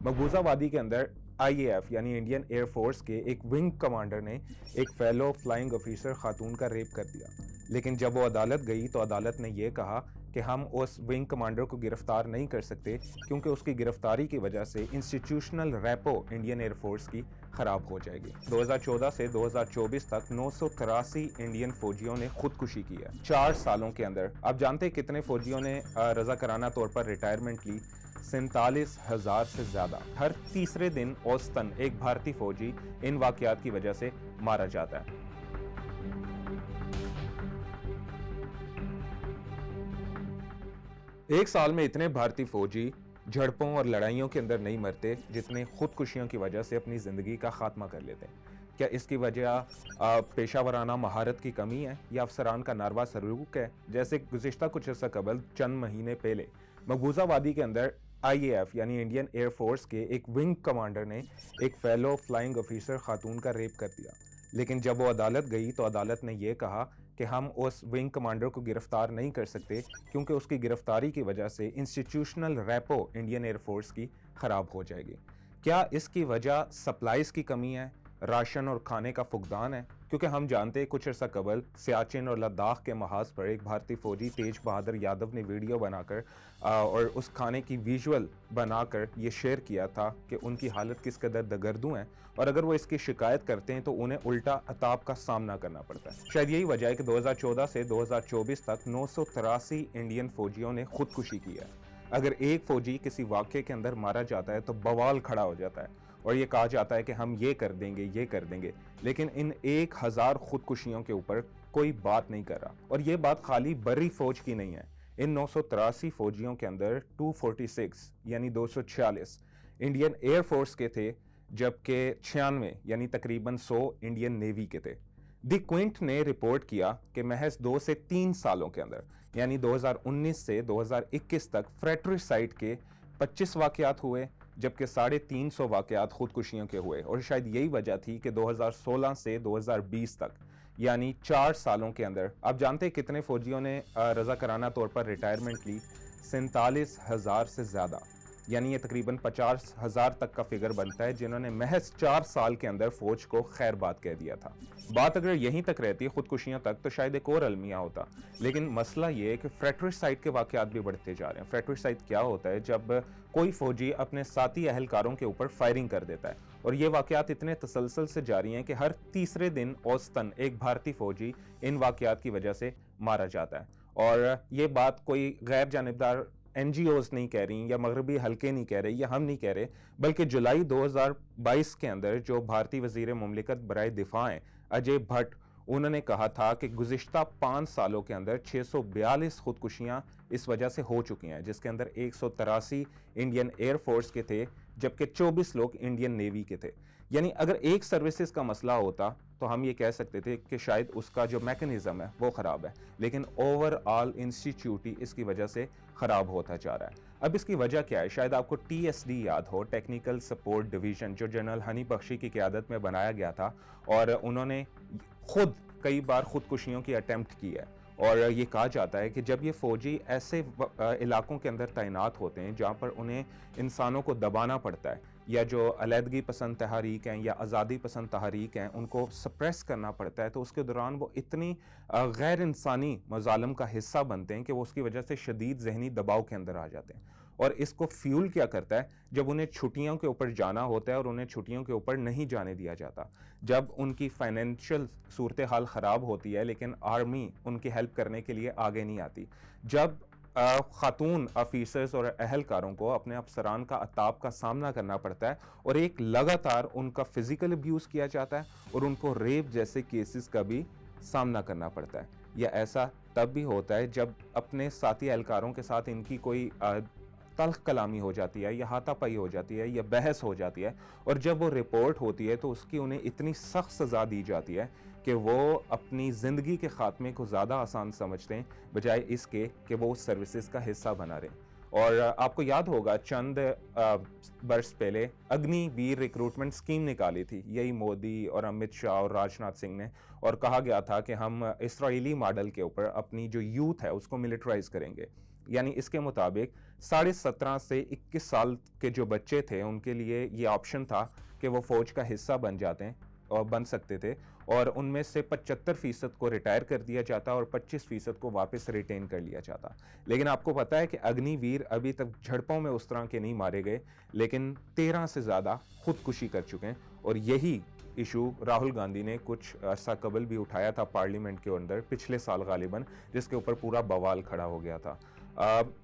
मकबूजा वादी के अंदर आईएएफ यानी इंडियन एयरफोर्स के एक विंग कमांडर ने एक फेलो फ्लाइंग ऑफिसर खातून का रेप कर दिया। लेकिन जब वो अदालत गई तो अदालत ने यह कहा कि हम उस विंग कमांडर को गिरफ्तार नहीं कर सकते क्योंकि उसकी गिरफ्तारी की वजह से इंस्टीट्यूशनल रेपो इंडियन एयरफोर्स की खराब हो जाएगी। 2014 से 2024 तक 983 इंडियन फौजियों ने खुदकुशी की है 4 सालों के अंदर। आप जानते हैं कितने फौजियों ने रजाकाराना तौर पर रिटायरमेंट ली? 47,000 से ज्यादा। हर तीसरे दिन औसतन एक भारतीय फौजी इन वाकयात की वजह से मारा जाता है। एक साल में इतने भारतीय फौजी झड़पों और लड़ाइयों के अंदर नहीं मरते जितने खुदकुशियों की वजह से अपनी जिंदगी का खात्मा कर लेते हैं। क्या इसकी वजह पेशावराना महारत की कमी है या अफसरान का नारवा सलूक है? जैसे गुज़िश्ता कुछ अर्सा कबल चंद महीने पहले मकबूजा वादी के अंदर आईएएफ यानी इंडियन एयरफोर्स के एक विंग कमांडर ने एक फेलो फ्लाइंग ऑफिसर खातून का रेप कर दिया। लेकिन जब वो अदालत गई तो अदालत ने यह कहा कि हम उस विंग कमांडर को गिरफ्तार नहीं कर सकते क्योंकि उसकी गिरफ्तारी की वजह से इंस्टीट्यूशनल रेपो इंडियन एयरफोर्स की खराब हो जाएगी। क्या इसकी वजह सप्लाईज की कमी है, राशन और खाने का फुकदान है? क्योंकि हम जानते हैं कुछ अर्सा कबल सियाचिन और लद्दाख के महाज पर एक भारतीय फौजी तेज बहादुर यादव ने वीडियो बनाकर और उस खाने की विजुअल बनाकर ये शेयर किया था कि उनकी हालत किस कदर दगर्दू है और अगर वो इसकी शिकायत करते हैं तो उन्हें उल्टा अताब का सामना करना पड़ता है। शायद यही वजह है कि 2014 से 2024 तक 983 इंडियन फौजियों ने खुदकुशी की है। अगर एक फौजी किसी वाक़े के अंदर मारा जाता है तो बवाल खड़ा हो जाता है और ये कहा जाता है कि हम ये कर देंगे, लेकिन इन 1000 खुदकुशियों के ऊपर कोई बात नहीं कर रहा। और ये बात खाली बर्री फौज की नहीं है। इन 983 फौजियों के अंदर 246 यानी 246 इंडियन एयरफोर्स के थे, जबकि 96 यानी तकरीबन 100 इंडियन नेवी के थे। दी क्विंट ने रिपोर्ट किया कि महज 2 से 3 सालों के अंदर यानी 2019 से 2021 तक फ्रेट्रिसाइड के 25 वाकयात हुए, जबकि 350 वाकयात खुदकुशियों के हुए। और शायद यही वजह थी कि 2016 से 2020 तक यानी 4 सालों के अंदर आप जानते हैं कितने फौजियों ने रजाकाराना तौर पर रिटायरमेंट ली? 47,000 से ज्यादा, यानी ये तकरीबन 50,000 तक का फिगर बनता है जिन्होंने महज 4 साल के अंदर फौज को खैर बात कह दिया था। बात अगर यहीं तक रहती खुदकुशियों तक तो शायद एक और अलमिया होता, लेकिन मसला ये है कि फ्रेट्रिसाइड के वाकयात भी बढ़ते जा रहे हैं। फ्रेट्रिसाइड क्या होता है? जब कोई फौजी अपने साथी अहलकारों के ऊपर फायरिंग कर देता है, और ये वाकयात इतने तसलसल से जारी हैं कि हर तीसरे दिन औसतन एक भारतीय फौजी इन वाकयात की वजह से मारा जाता है। और ये बात कोई गैर जानिबदार एनजीओज नहीं कह रही या मगरबी हल्के नहीं कह रहे या हम नहीं कह रहे, बल्कि जुलाई 2022 के अंदर जो भारतीय वजीर मुमलिकत बराए दिफा हैं अजय भट्ट, उन्होंने कहा था कि गुज़िश्ता 5 सालों के अंदर 642 खुदकुशियां इस वजह से हो चुकी हैं, जिसके अंदर 183 इंडियन एयरफोर्स के थे जबकि 24 लोग इंडियन नेवी के थे। यानी अगर एक सर्विसेज का मसला होता तो हम ये कह सकते थे कि शायद उसका जो मैकेनिज्म है वो ख़राब है, लेकिन ओवरऑल इंस्टीट्यूट ही इसकी वजह से ख़राब होता जा रहा है। अब इसकी वजह क्या है? शायद आपको टीएसडी याद हो, टेक्निकल सपोर्ट डिवीज़न, जो जनरल हनी बख्शी की क़यादत में बनाया गया था, और उन्होंने खुद कई बार खुदकुशियों की अटेम्प्ट की है। और ये कहा जाता है कि जब ये फ़ौजी ऐसे इलाकों के अंदर तैनात होते हैं जहाँ पर उन्हें इंसानों को दबाना पड़ता है, या जो अलहदगी पसंद तहरीक हैं या आज़ादी पसंद तहरीक हैं उनको सप्रेस करना पड़ता है, तो उसके दौरान वो इतनी गैर इंसानी मज़ालम का हिस्सा बनते हैं कि वो उसकी वजह से शदीद जहनी दबाव के अंदर आ जाते हैं। और इसको फ्यूल क्या करता है? जब उन्हें छुट्टियों के ऊपर जाना होता है और उन्हें छुट्टियों के ऊपर नहीं जाने दिया जाता, जब उनकी फाइनेंशियल सूरत हाल ख़राब होती है लेकिन आर्मी उनकी हेल्प करने के लिए आगे नहीं आती, जब खातून ऑफिसर्स और अहलकारों को अपने अफसरान का अताब का सामना करना पड़ता है और एक लगातार उनका फिजिकल अब्यूज़ किया जाता है और उनको रेप जैसे केसेस का भी सामना करना पड़ता है। या ऐसा तब भी होता है जब अपने साथी एहलकारों के साथ इनकी कोई तल्ख कलामी हो जाती है या हाथापाई हो जाती है या बहस हो जाती है, और जब वो रिपोर्ट होती है तो उसकी उन्हें इतनी सख्त सज़ा दी जाती है कि वो अपनी ज़िंदगी के ख़ात्मे को ज़्यादा आसान समझते हैं बजाय इसके कि वो उस सर्विसेज का हिस्सा बना रहे। और आपको याद होगा चंद बरस पहले अग्निवीर रिक्रूटमेंट स्कीम निकाली थी, यही मोदी और अमित शाह और राजनाथ सिंह ने, और कहा गया था कि हम इसराइली मॉडल के ऊपर अपनी जो यूथ है उसको मिलिट्राइज करेंगे। यानी इसके मुताबिक 17.5 से 21 साल के जो बच्चे थे उनके लिए ये ऑप्शन था कि वो फ़ौज का हिस्सा बन जाते हैं और बन सकते थे, और उनमें से 75% को रिटायर कर दिया जाता और 25% को वापस रिटेन कर लिया जाता। लेकिन आपको पता है कि अग्निवीर अभी तक झड़पों में उस तरह के नहीं मारे गए, लेकिन 13 से ज़्यादा खुदकुशी कर चुके हैं। और यही इशू राहुल गांधी ने कुछ अर्सा कबल भी उठाया था पार्लियामेंट के अंदर पिछले साल गालिबन, जिसके ऊपर पूरा बवाल खड़ा हो गया था।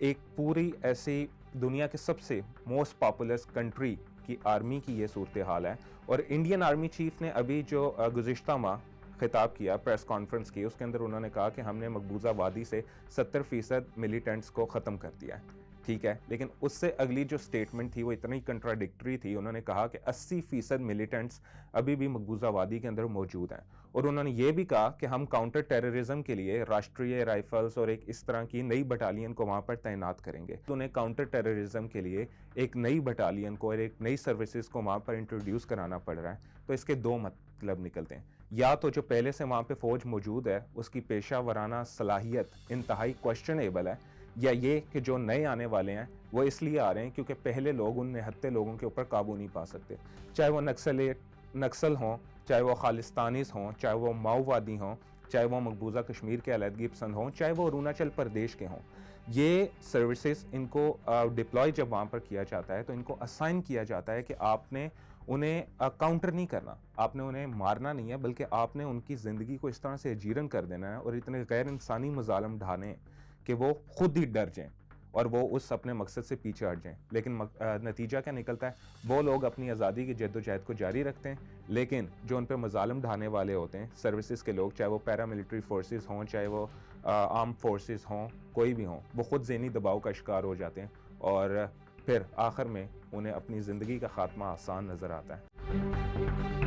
एक पूरी ऐसी दुनिया के सबसे मोस्ट पॉपुलस कंट्री की आर्मी की ये सूरत हाल है, और इंडियन आर्मी चीफ ने अभी जो गुज़िश्ता माह खिताब किया, प्रेस कॉन्फ्रेंस की, उसके अंदर उन्होंने कहा कि हमने मकबूजा वादी से 70% मिलिटेंट्स को ख़त्म कर दिया है। ठीक है, लेकिन उससे अगली जो स्टेटमेंट थी वो इतनी कंट्राडिक्टरी थी। उन्होंने कहा कि 80% मिलिटेंट्स अभी भी मकबूजा वादी के अंदर मौजूद हैं, और उन्होंने ये भी कहा कि हम काउंटर टेररिज्म के लिए राष्ट्रीय राइफल्स और एक इस तरह की नई बटालियन को वहाँ पर तैनात करेंगे। तो उन्हें काउंटर टेररिज्म के लिए एक नई बटालियन को और एक नई सर्विसेज को वहाँ पर इंट्रोड्यूस कराना पड़ रहा है। तो इसके दो मतलब निकलते हैं, या तो जो पहले से वहाँ पे फ़ौज मौजूद है उसकी पेशा वराना सलाहियत इंतहाई क्वेश्चनएबल है, या ये कि जो नए आने वाले हैं वो इसलिए आ रहे हैं क्योंकि पहले लोग उन निहत्ते लोगों के ऊपर काबू नहीं पा सकते, चाहे वो नक्सल हों, चाहे वो खालिस्तानीस हों, चाहे वो माओवादी हों, चाहे वो मकबूजा कश्मीर के अलहदगी पसंद हों, चाहे वो अरुणाचल प्रदेश के हों। ये सर्विसेज इनको डिप्लॉय जब वहाँ पर किया जाता है तो इनको असाइन किया जाता है कि आपने उन्हें काउंटर नहीं करना, आपने उन्हें मारना नहीं है, बल्कि आपने उनकी ज़िंदगी को इस तरह से अजीरन कर देना है और इतने गैर इंसानी मज़ालम ढाने कि वो खुद ही डर जाएं और वो उस अपने मकसद से पीछे हट जाएं। लेकिन नतीजा क्या निकलता है, वो लोग अपनी आज़ादी की जद्दोजहद को जारी रखते हैं, लेकिन जो उन पर मज़ालम ढाने वाले होते हैं सर्विसेज के लोग, चाहे वो पैरामिलिट्री फोर्सेस हों, चाहे वो आर्म फोर्सेस हों, कोई भी हों, वो खुद ज़हनी दबाव का शिकार हो जाते हैं और फिर आखिर में उन्हें अपनी ज़िंदगी का खात्मा आसान नज़र आता है।